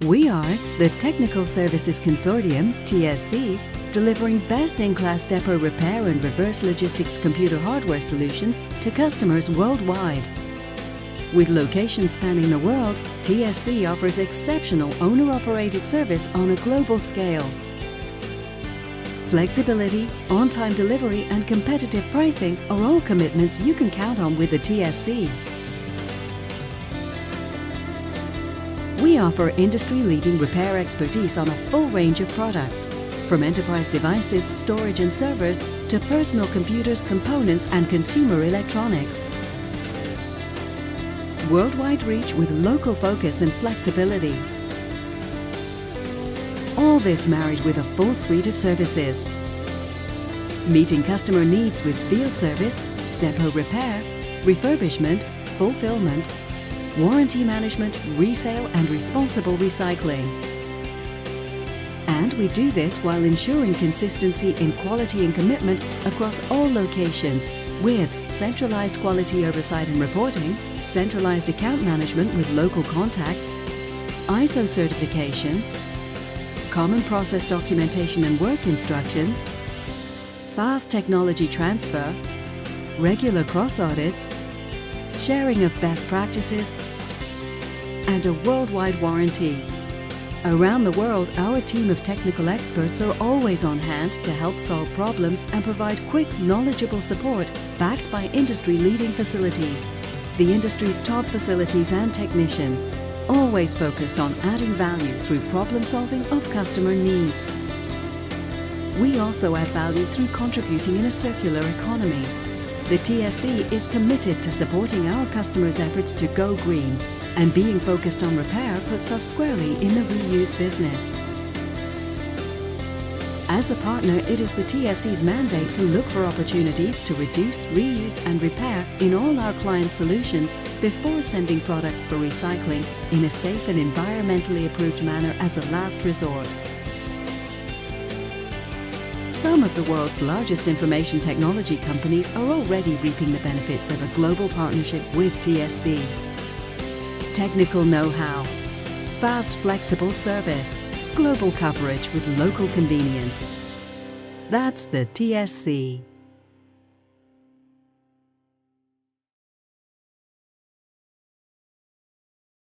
We are the Technical Services Consortium, TSC, delivering best-in-class depot repair and reverse logistics computer hardware solutions to customers worldwide. With locations spanning the world, TSC offers exceptional owner-operated service on a global scale. Flexibility, on-time delivery and competitive pricing are all commitments you can count on with the TSC. We offer industry-leading repair expertise on a full range of products, from enterprise devices, storage and servers, to personal computers, components and consumer electronics. Worldwide reach with local focus and flexibility. All this married with a full suite of services. Meeting customer needs with field service, depot repair, refurbishment, fulfillment, warranty management, resale and responsible recycling. And we do this while ensuring consistency in quality and commitment across all locations with centralized quality oversight and reporting, centralized account management with local contacts, ISO certifications, common process documentation and work instructions, fast technology transfer, regular cross-audits, sharing of best practices, and a worldwide warranty. Around the world, our team of technical experts are always on hand to help solve problems and provide quick, knowledgeable support backed by industry-leading facilities. The industry's top facilities and technicians, always focused on adding value through problem-solving of customer needs. We also add value through contributing in a circular economy. The TSC is committed to supporting our customers' efforts to go green, and being focused on repair puts us squarely in the reuse business. As a partner, it is the TSC's mandate to look for opportunities to reduce, reuse and repair in all our client solutions before sending products for recycling in a safe and environmentally approved manner as a last resort. Some of the world's largest information technology companies are already reaping the benefits of a global partnership with TSC. Technical know-how, fast, flexible service, global coverage with local convenience. That's the TSC.